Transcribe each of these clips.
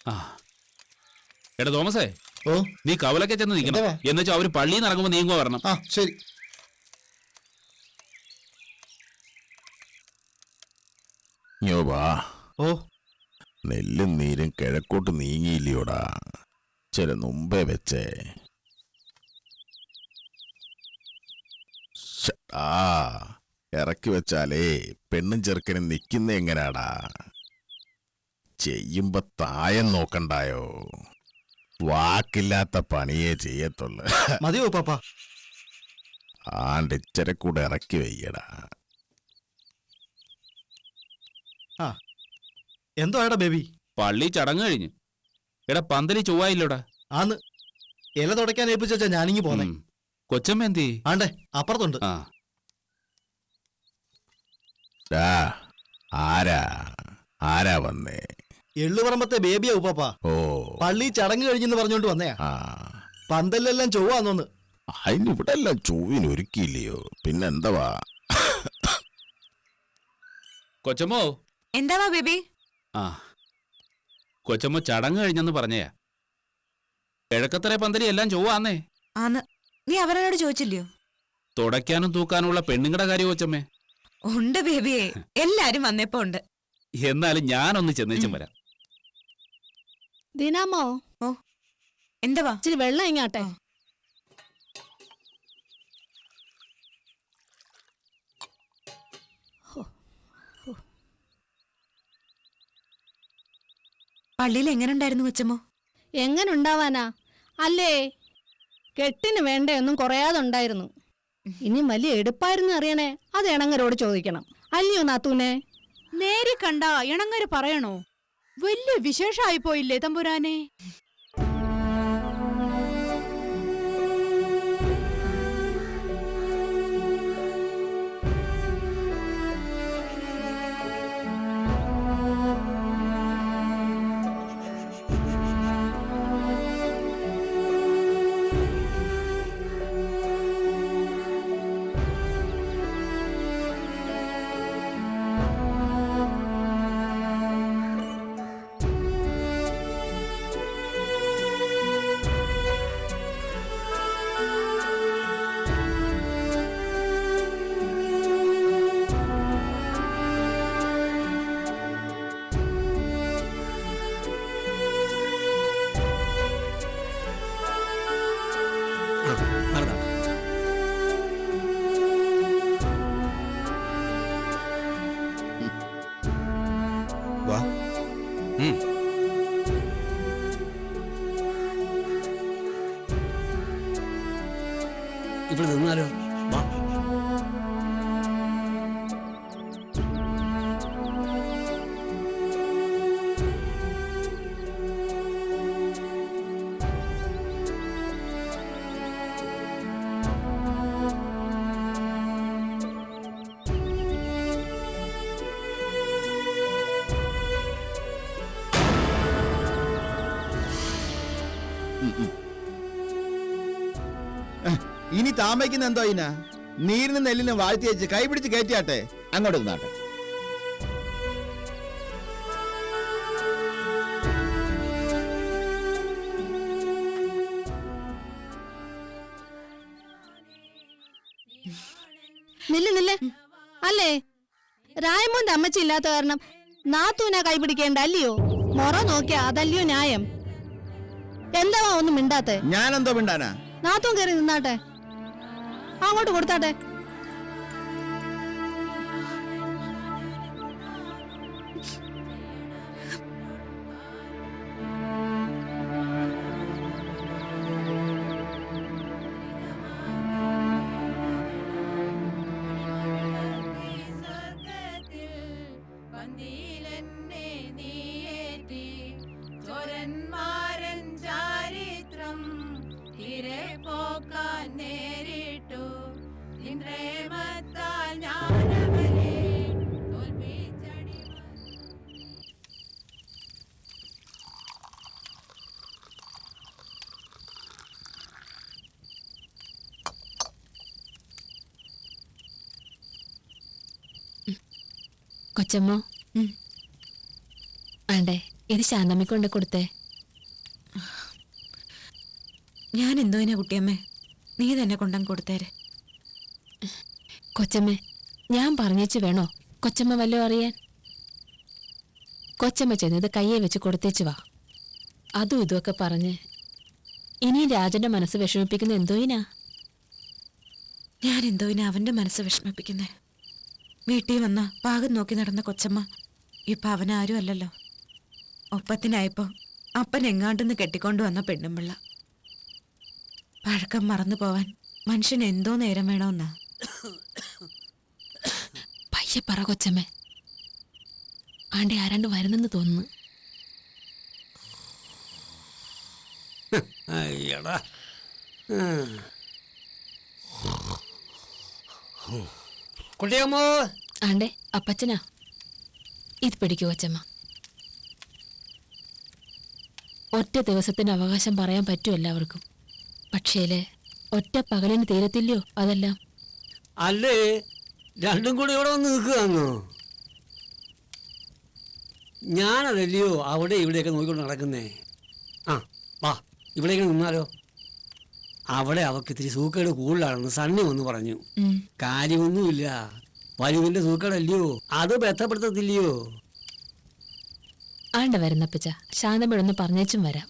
ആ എടാ തോമസേ, ഓ നീ കവലൊക്കെ ചെന്ന് നിൽക്കണം. എന്നുവെച്ചാൽ അവര് പള്ളിയിൽ നിന്ന് ഇറങ്ങുമ്പോൾ നീങ്ങോ വരണം. ആ ശരി. ഓ നെല്ലും നീരും കിഴക്കോട്ട് നീങ്ങിയില്ലയോടാ, ചില മുമ്പേ വെച്ചേ. ഇറക്കി വെച്ചാലേ പെണ്ണും ചെറുക്കനും നിൽക്കുന്ന എങ്ങനാടാ? ചെയ്യുമ്പോ തായം നോക്കണ്ടായോ? വാക്കില്ലാത്ത പണിയേ ചെയ്യത്തുള്ളു. മതിയോ പാപ്പ? ആണ്ടിച്ചരെ കൂടെ ഇറക്കി വയ്യടാ. ആ എന്തോ എടാ ബേബി? പള്ളി ചടങ്ങ് കഴിഞ്ഞു. എടാ പന്തലി ചൊവ്വായില്ലോടാ. ആന്ന് ഇല തുടയ്ക്കാൻ ഏൽപ്പിച്ചാ ഞാനിങ്ങി പോന്നെ. കൊച്ചമ്മ എന്തി? ആണ്ടേ അപ്പുറത്തുണ്ട്. ആ ആരാ ആരാ വന്നേ? എള്ളുപറമ്പത്തെ ബേബിയാ ഉപ്പാ. ഓ പള്ളി ചടങ്ങ് കഴിഞ്ഞെന്ന് പറഞ്ഞോണ്ട് വന്നയാ. പന്തലെല്ലാം ചൊവ്വാന്നോന്ന്. അതിനിവിടെ എല്ലാം ചൊവ്വിനൊരുക്കിയില്ലയോ? പിന്നെന്തവാ? കൊച്ചമ്മോ. എന്താവാ ബേബി? ആ കൊച്ചമ്മ ചടങ്ങ് കഴിഞ്ഞെന്ന് പറഞ്ഞയാ. കിഴക്കത്തറ പന്തലി എല്ലാം ചൊവ്വാന്നേ. ആന്ന്. നീ അവരോട് ചോദിച്ചില്ലയോ? തുടയ്ക്കാനും തൂക്കാനുള്ള പെണ്ണുങ്ങളുടെ കാര്യം കൊച്ചമ്മേ. ഉണ്ട് ബേബിയെ, എല്ലാരും വന്നപ്പോ ഉണ്ട്. എന്നാലും ഞാനൊന്ന് ചെന്നേച്ചും വരാം. ദിനാമോ. ഓ എന്തവാ? ഇച്ചിരി വെള്ളം ഇങ്ങാട്ടെ. പള്ളിയിൽ എങ്ങനെ ഉണ്ടായിരുന്നു കൊച്ചമ്മോ? എങ്ങനെ ഉണ്ടാവാനാ അല്ലേ? കെട്ടിന് വേണ്ടയൊന്നും കുറയാതുണ്ടായിരുന്നു. ഇനി വലിയ എടുപ്പായിരുന്നു അറിയണേ. അത് ഇണങ്ങരോട് ചോദിക്കണം. അല്ലയോ നാത്തൂനെ? നേരി കണ്ട ഇണങ്ങര് പറയണോ? വലിയ വിശേഷമായി പോയില്ലേ തമ്പുരാനെ? ഇവിടെ നിന്നാലോ? വാ. ഇനി താമയ്ക്കുന്ന എന്തോ ഇന നീരിനും നെല്ലിനും വാഴ്ത്തി വെച്ച് കൈ പിടിച്ച് കയറ്റിയാട്ടെ. അങ്ങോട്ട് നിന്നാട്ടെ. നില്ല് അല്ലേ? രായമോന്റെ അമ്മച്ചി ഇല്ലാത്ത കാരണം നാത്തൂനാ കൈപിടിക്കേണ്ട അല്ലയോ? മൊറ നോക്കിയാ അതല്ലയോ ന്യായം? എന്താവാ ഒന്നും മിണ്ടാത്തെ? ഞാനെന്തോ മിണ്ടാനാ? നാത്തൂൻ കയറി നിന്നാട്ടെ. അങ്ങോട്ട് കൊടുത്താട്ടെ. കൊച്ചമ്മോ, വേണ്ടേ ഇത് ശാന്തമ്മ കൊണ്ട് കൊടുത്തേ. ഞാൻ എന്തോയിനാ കുട്ടിയമ്മേ, നീ തന്നെ കൊണ്ടങ്ങ് കൊടുത്തേരെ. കൊച്ചമ്മ, ഞാൻ പറഞ്ഞേച്ച് വേണോ കൊച്ചമ്മ വല്ലതും അറിയാൻ? കൊച്ചമ്മ ചെന്നത് കയ്യെ വെച്ച് കൊടുത്തേച്ച് വാ. അതും ഇതുമൊക്കെ പറഞ്ഞ് ഇനി രാജന്റെ മനസ്സ് വിഷമിപ്പിക്കുന്ന എന്തോയിനാ? ഞാൻ എന്തോയിനാ അവന്റെ മനസ്സ് വിഷമിപ്പിക്കുന്നേ? വീട്ടിൽ വന്ന പാകം നോക്കി നടന്ന കൊച്ചമ്മ ഇപ്പൊ അവനാരും അല്ലല്ലോ. ഒപ്പത്തിനായപ്പോ അപ്പൻ എങ്ങാണ്ടെന്ന് കെട്ടിക്കൊണ്ടു വന്ന പെണ്ണുമ്പിള്ള. പഴക്കം മറന്നു പോവാൻ മനുഷ്യന് എന്തോ നേരം വേണമെന്നാ. പയ്യെ പറ കൊച്ചമ്മ, ആണ്ടെ ആരാണ്ട് വരുന്നെന്ന് തോന്നുന്നു. അയ്യടാ, കുട്ടിയമ്മോ. ആണ്ടെ അപ്പച്ചനാ, ഇത് പിടിക്കൂ കൊച്ചമ്മ. ഒറ്റ ദിവസത്തിന് അവകാശം പറയാൻ പറ്റും എല്ലാവർക്കും. പക്ഷേല് ഒറ്റ പകലിന് തീരത്തില്ലയോ അതെല്ലാം? അല്ലേ, രണ്ടും കൂടി ഇവിടെ വന്ന് നിൽക്കുകയാണോ? ഞാനതല്ലയോ അവിടെ ഇവിടെയൊക്കെ നോക്കിക്കൊണ്ട് നടക്കുന്നേ. ആ വാ, ഇവിടേക്ക് നിന്നാലോ? അവിടെ അവർക്ക് ഇത്തിരി സൂക്കേട് കൂടുതലാണെന്ന് സണ്ണി വന്ന് പറഞ്ഞു. കാര്യമൊന്നുമില്ല, വലിവിന്റെ സൂക്കേടല്ലയോ, അത് ബന്ധപ്പെടുത്തത്തില്ലയോ? ആണ്ട വരുന്നപ്പച്ച, ശാന്തമിടൊന്ന് പറഞ്ഞേച്ചും വരാം.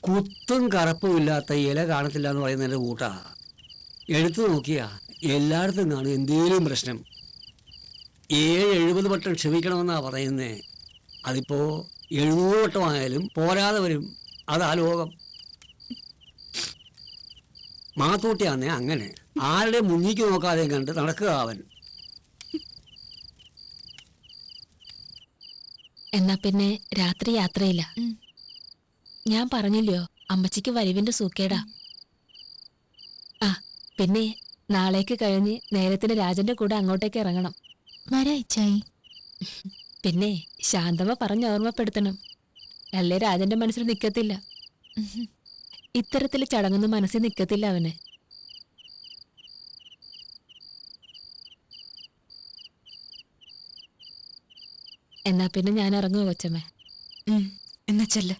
കുത്തും കറുപ്പും ഇല്ലാത്ത ഇല കാണത്തില്ല എന്ന് പറയുന്നതിൻ്റെ കൂട്ടാ. എടുത്തു നോക്കിയാ എല്ലായിടത്തും കാണും എന്തേലും പ്രശ്നം. 70 വട്ടം ക്ഷമിക്കണമെന്നാ പറയുന്നേ. അതിപ്പോ 700 വട്ടമായാലും പോരാതെ വരും. അതാ ലോകം. മാത്തൂട്ടിയാന്നേ അങ്ങനെ ആരുടെ മുന്നിക്ക് നോക്കാതെ കണ്ട് നടക്കുക അവൻ. എന്നാ പിന്നെ രാത്രി യാത്രയില്ല. ഞാൻ പറഞ്ഞില്ലയോ അമ്മച്ചിക്ക് വലിവിന്റെ സൂക്കേടാ. ആ പിന്നെ നാളേക്ക് കഴിഞ്ഞ് നേരത്തിന് രാജന്റെ കൂടെ അങ്ങോട്ടേക്ക് ഇറങ്ങണം. വരായിച്ചായി. പിന്നെ ശാന്തമ്മ പറഞ്ഞ് ഓർമ്മപ്പെടുത്തണം, അല്ലേ രാജന്റെ മനസ്സിൽ നിക്കത്തില്ല. ഇത്തരത്തില് ചടങ്ങൊന്നും മനസ്സിൽ നിക്കത്തില്ല അവന്. എന്നാ പിന്നെ ഞാൻ ഇറങ്ങുവോ കൊച്ചമ്മേ? എന്നാ ചെല്ല്.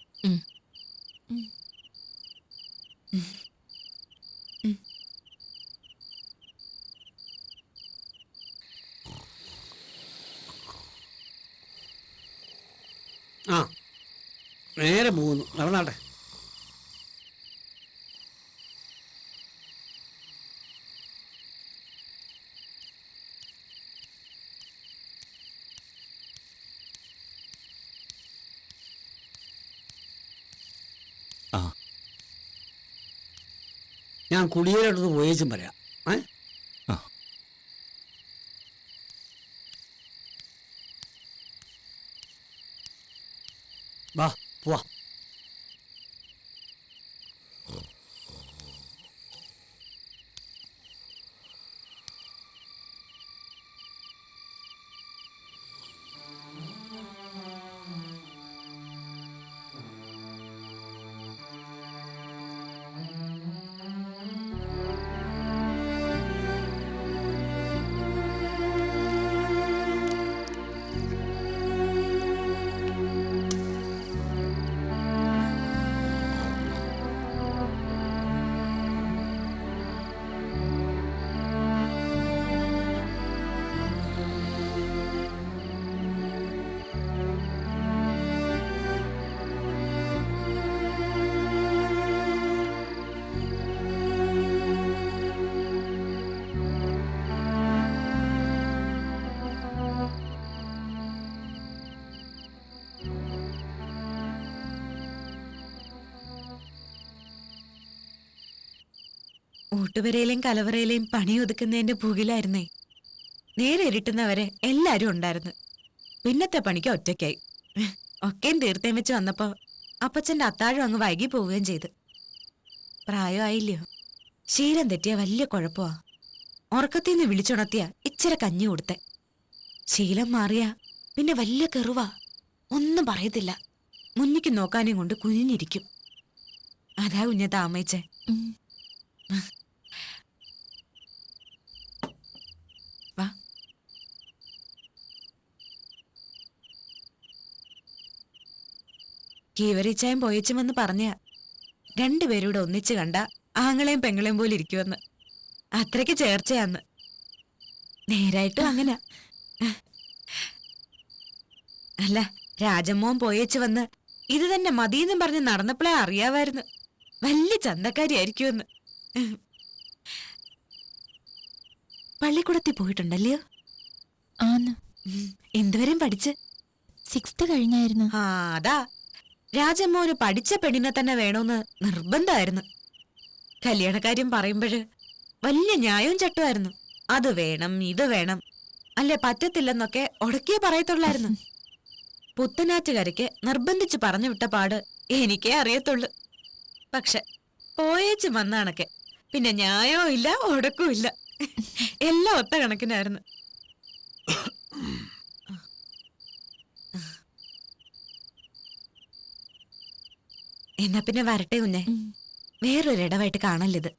ആ നേരെ പോകുന്നു, നടന്നാട്ടെ. ഞാൻ കുടിയേരടുത്ത് പോയേച്ചും വരാം. വാ പോവാ. ഊട്ടുവരയിലെയും കലവറയിലെയും പണി ഒതുക്കുന്നതിന്റെ ഭൂകിലായിരുന്നേ. നേരെ ഇരുട്ടുന്നവരെ എല്ലാരും ഉണ്ടായിരുന്നു. പിന്നത്തെ പണിക്ക് ഒറ്റയ്ക്കായി. ഒക്കെയും തീർത്തേം വെച്ച് വന്നപ്പോ അപ്പച്ചന്റെ അത്താഴം അങ്ങ് വൈകി പോവുകയും ചെയ്തു. പ്രായമായില്ലയോ, ശീലം തെറ്റിയ വലിയ കുഴപ്പമാ. ഉറക്കത്തിൽ നിന്ന് വിളിച്ചുണർത്തിയ ഇച്ചിരി കഞ്ഞി കൊടുത്തെ. ശീലം മാറിയ പിന്നെ വലിയ കെറുവാ, ഒന്നും പറയത്തില്ല. മുന്നിക്ക് നോക്കാനും കൊണ്ട് കുനിഞ്ഞിരിക്കും. അതാ കുഞ്ഞ താമയിച്ചേ. വാ. കീവറിച്ചായും പോയച്ചും വന്ന് പറഞ്ഞ രണ്ടുപേരൂടെ ഒന്നിച്ച് കണ്ട ആങ്ങളെയും പെങ്ങളെയും പോലെ ഇരിക്കുമെന്ന്. അത്രയ്ക്ക് ചേർച്ചയാന്ന്. നേരായിട്ടും അങ്ങനെ. അല്ല, രാജമ്മോൻ പോയച്ചു വന്ന് ഇത് തന്നെ മതിയെന്നും പറഞ്ഞ് നടന്നപ്പോഴേ അറിയാമായിരുന്നു വലിയ ചന്തക്കാരിയായിരിക്കുമെന്ന്. പള്ളിക്കൂടത്തിൽ പോയിട്ടുണ്ടല്ലയോ? ആന്ന്. എന്തുവരെയും പഠിച്ച്? 6th കഴിഞ്ഞായിരുന്നു. ആ, അതാ രാജമ്മോന് പഠിച്ച പെണ്ണിനെ തന്നെ വേണോന്ന് നിർബന്ധമായിരുന്നു. കല്യാണക്കാര്യം പറയുമ്പോഴ് വലിയ ന്യായവും ചട്ടുമായിരുന്നു. അത് വേണം, ഇത് വേണം, അല്ലെ പറ്റത്തില്ലെന്നൊക്കെ ഉടക്കിയേ പറയത്തുള്ളായിരുന്നു. പുത്തനാറ്റുകരയ്ക്ക് നിർബന്ധിച്ച് പറഞ്ഞു വിട്ട പാട് എനിക്കേ അറിയത്തുള്ളൂ. പക്ഷെ പോയേച്ച് വന്നാണൊക്കെ പിന്നെ ന്യായവും ഇല്ല, ഉടക്കവും ഇല്ല, എല്ലാം ഒത്ത കണക്കിനായിരുന്നു. എന്നാ പിന്നെ വരട്ടെ കുഞ്ഞെ, വേറൊരിടവായിട്ട് കാണല്ലിത്.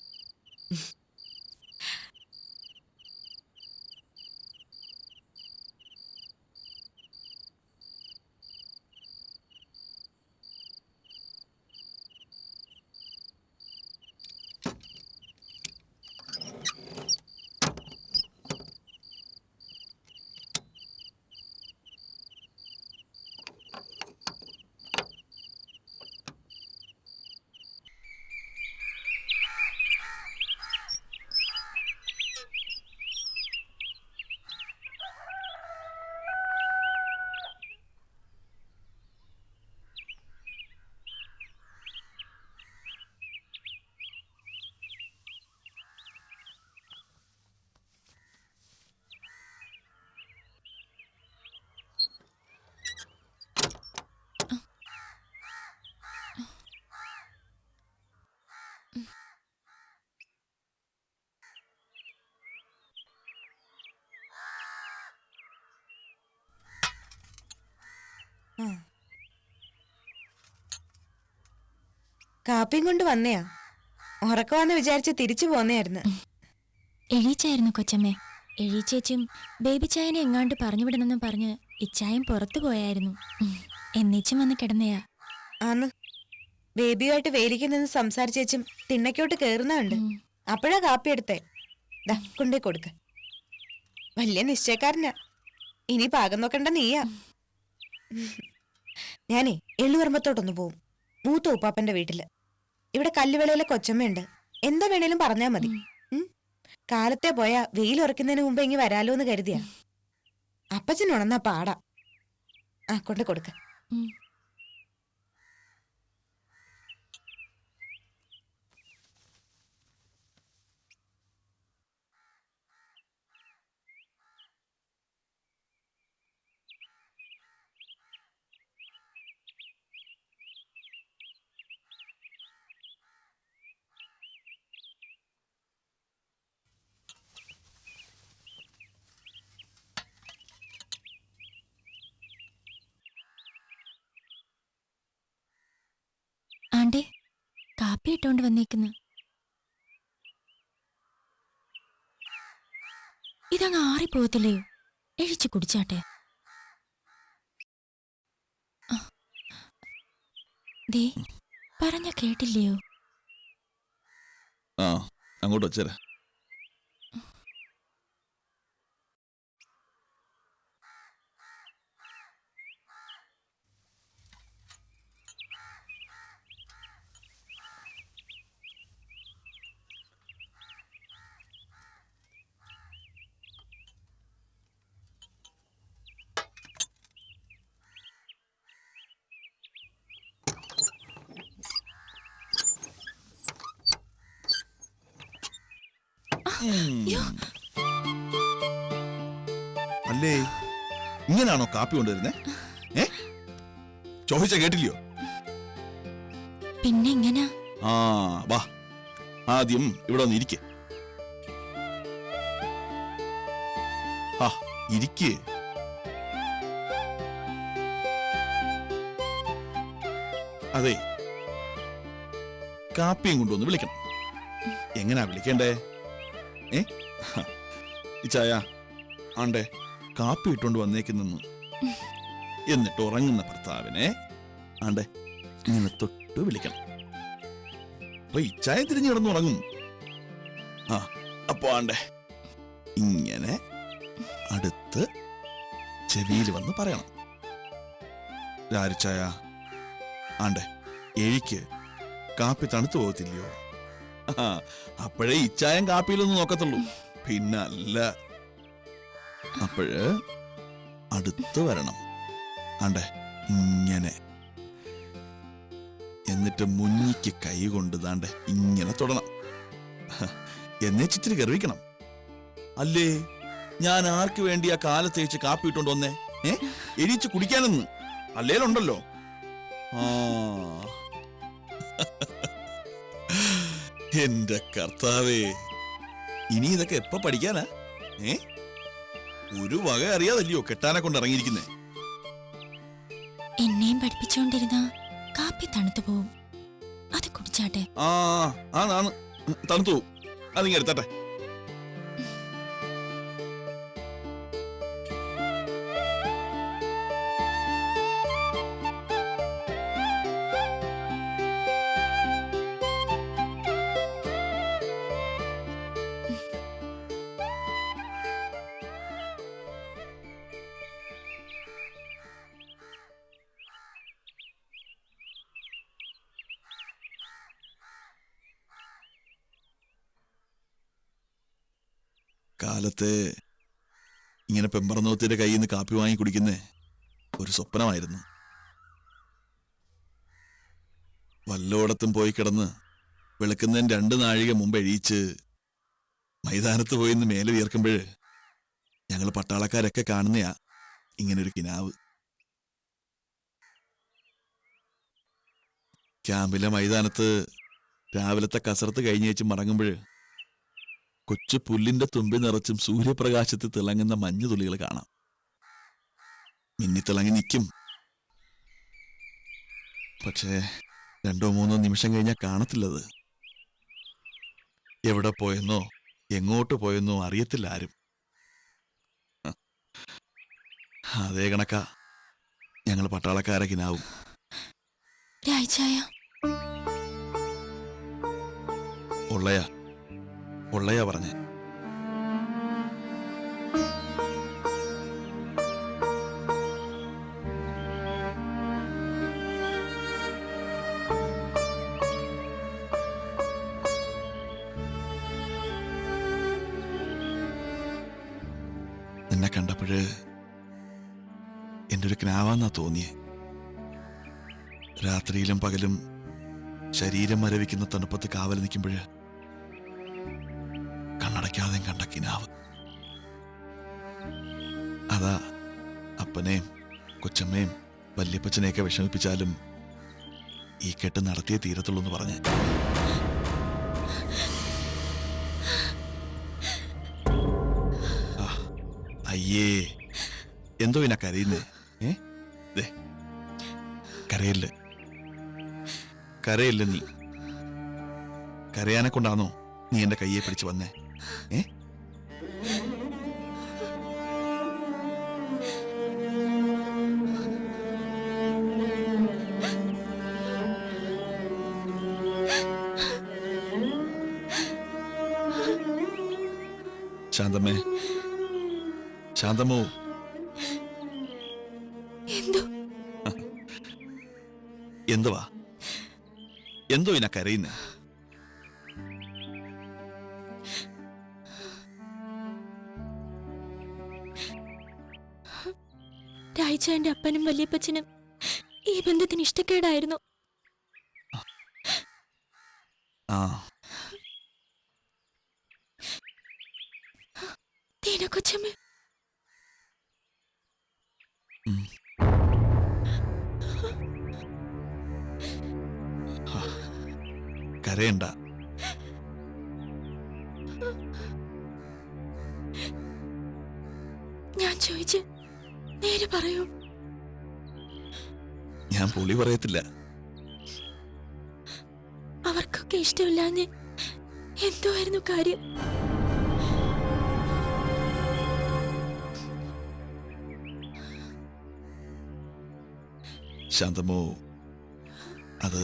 കാപ്പിയും കൊണ്ട് വന്നയാ? ഉറക്കമാന്ന് വിചാരിച്ച് തിരിച്ചു പോന്നെയായിരുന്നു. എഴീച്ചായിരുന്നു കൊച്ചമ്മേ. എഴീച്ചേച്ചും ബേബി ചായനെ എങ്ങാണ്ട് പറഞ്ഞു വിടണമെന്നും പറഞ്ഞ് ഇച്ചായം പുറത്തു പോയായിരുന്നു. എന്നേച്ചും വന്ന് കിടന്നയാ. ആന്ന്, ബേബിയുമായിട്ട് വേലിക്ക് നിന്ന് സംസാരിച്ചേച്ചും തിണ്ണയ്ക്കോട്ട് കേറുന്നുണ്ട്. അപ്പോഴാ കാപ്പി എടുത്തേ. ദാ കൊണ്ടേ കൊടുക്ക. വലിയ നിശ്ചയക്കാരനാ. ഇനി പാകം നോക്കണ്ട നീയാ. ഞാനേ എള്ളുപറമ്പത്തോട്ടൊന്ന് പോവും, മൂത്ത ഉപ്പാപ്പന്റെ വീട്ടില്. ഇവിടെ കല്ലുവിളയിലെ കൊച്ചമ്മയുണ്ട്. എന്താ വേണേലും പറഞ്ഞാ മതി. കാലത്തെ പോയാ വെയിൽ ഉറക്കുന്നതിന് മുമ്പ് ഇങ്ങി വരാലോ എന്ന് കരുതിയാ. അപ്പച്ചൻ ഉണന്നാ പാടാ. ആ, കൊണ്ട് കൊടുക്ക. ആണ്ടേ, കാപ്പി ഇട്ടോണ്ട് വന്നേക്കുന്നു. ഇതങ്ങ് ആറിപ്പോകത്തില്ലയോ? എഴിച്ചു കുടിച്ചാട്ടെ. ദേ, പറഞ്ഞ കേട്ടില്ലയോ? ആ, അങ്ങോട്ട് വച്ചേരാ. അല്ലേ, ഇങ്ങനാണോ കാപ്പി കൊണ്ടുവരുന്നേ? ചോദിച്ച കേട്ടില്ലയോ? പിന്നെ എങ്ങനാ? ആ, വാ, ആദ്യം ഇവിടെ ഒന്ന് ഇരിക്കേ. ആ, ഇരിക്കേ. അതെ, കാപ്പിയും കൊണ്ടുവന്ന് വിളിക്കണം. എങ്ങനാ വിളിക്കണ്ടേ? ഇച്ചായ, ആണ്ടേ കാപ്പി ഇട്ടോണ്ട് വന്നേക്കുന്നു. എന്നിട്ട് ഉറങ്ങുന്ന ഭർത്താവിനെ ആണ്ടേ ഇങ്ങനെ തൊട്ട് വിളിക്കണം. അപ്പൊ ഇച്ചായ തിരിഞ്ഞു കിടന്നുറങ്ങും. ആ അപ്പൊ ആണ്ടേ ഇങ്ങനെ അടുത്ത് ചെവിയിൽ വന്ന് പറയണം, രാരിച്ചായ ആണ്ടേ എഴിക്ക് കാപ്പി തണുത്തു പോകത്തില്ലയോ? അപ്പോഴേ ഇച്ചായം കാപ്പിയിലൊന്നും നോക്കത്തുള്ളൂ, പിന്നല്ല. അപ്പോഴ് അടുത്ത് വരണം, ആണ്ടേ ഇങ്ങനെ. എന്നിട്ട് മുന്നിക്ക് കൈ കൊണ്ട് താണ്ടെ ഇങ്ങനെ തൊടണം. എന്നെ ചിത്തിരി ഗർവിക്കണം. അല്ലേ ഞാൻ ആർക്ക് വേണ്ടി ആ കാലത്തേച്ച് കാപ്പി ഇട്ടോണ്ട് വന്നേ? എരിച്ച് കുടിക്കാനെന്ന് അല്ലേലുണ്ടല്ലോ. ആ എന്റെ കർത്താവേ, ഇനി ഇതൊക്കെ എപ്പ പഠിക്കാനാ? ഒരു വക അറിയാതല്ലയോ കെട്ടാനെ കൊണ്ട് ഇറങ്ങിയിരിക്കുന്നേ. എന്നെയും പഠിപ്പിച്ചോണ്ടിരുന്ന കാപ്പി തണുത്തു പോവും, അത് കുടിച്ചാട്ടെ. തണുത്തു പോവും, അതിങ്ങ എടുത്തട്ടെ. കാലത്തെ ഇങ്ങനെ പെമ്പറന്നോത്തിന്റെ കയ്യിൽ നിന്ന് കാപ്പി വാങ്ങി കുടിക്കുന്നേ ഒരു സ്വപ്നമായിരുന്നു. വല്ലോടത്തും പോയി കിടന്ന് വെളുക്കുന്നതിന് 2 നാഴിക മുമ്പ് എഴീച്ച് മൈതാനത്ത് പോയിന്ന് മേലെ വിയർക്കുമ്പോഴ് ഞങ്ങൾ പട്ടാളക്കാരൊക്കെ കാണുന്നയാ ഇങ്ങനൊരു കിനാവ്. ക്യാമ്പിലെ മൈതാനത്ത് രാവിലത്തെ കസരത്ത് കഴിഞ്ഞേച്ച് മടങ്ങുമ്പോഴ് കൊച്ചു പുല്ലിന്റെ തുമ്പി നിറച്ചും സൂര്യപ്രകാശത്തിൽ തിളങ്ങുന്ന മഞ്ഞു തുള്ളികൾ കാണാം. മിന്നിത്തിളങ്ങി നിൽക്കും. പക്ഷേ 2-3 നിമിഷം കഴിഞ്ഞാൽ കാണത്തില്ലത്. എവിടെ പോയെന്നോ എങ്ങോട്ട് പോയെന്നോ അറിയത്തില്ല ആരും. അതേ കണക്കാ ഞങ്ങൾ പട്ടാളക്കാരക്കിനാവും. ഉള്ളയാ പറഞ്ഞേ. എന്നെ കണ്ടപ്പോഴ് എൻ്റെ ഒരു കിനാവാന്നാ തോന്നിയേ. രാത്രിയിലും പകലും ശരീരം മരവിക്കുന്ന തണുപ്പത്ത് കാവൽ നിൽക്കുമ്പോഴ് കണ്ണടയ്ക്കാതെ കണ്ട കിനാവ്. അതാ അപ്പനെയും കൊച്ചമ്മയും വല്യപ്പച്ചനെയൊക്കെ വിഷമിപ്പിച്ചാലും ഈ കെട്ട് നടത്തിയേ തീരത്തുള്ളൂ എന്ന് പറഞ്ഞ്. അയ്യേ, എന്തോ ഇന കരയുന്നേ? കരയില്ല നീ. കരയാനെ കൊണ്ടാണോ നീ എന്റെ കയ്യെ പിടിച്ച് വന്നേ? ശാന്തമ്മേ, ശാന്തമ്മോ, എന്തുവാ എന്തോ ഇന കരയുന്നേ? രായിച്ചാന്റെ അപ്പനും വല്യപ്പച്ചനും ഈ ബന്ധത്തിന് ഇഷ്ടക്കേടായിരുന്നു. കൊച്ചമ്മ കരയണ്ട. ഞാൻ ചോദിച്ച് നേരെ പറയൂ. ഞാൻ പുളി പറയത്തില്ല. അവർക്കൊക്കെ ഇഷ്ടമില്ലാഞ്ഞ് എന്തോ ആയിരുന്നു കാര്യം. ശാന്തമോ, അത്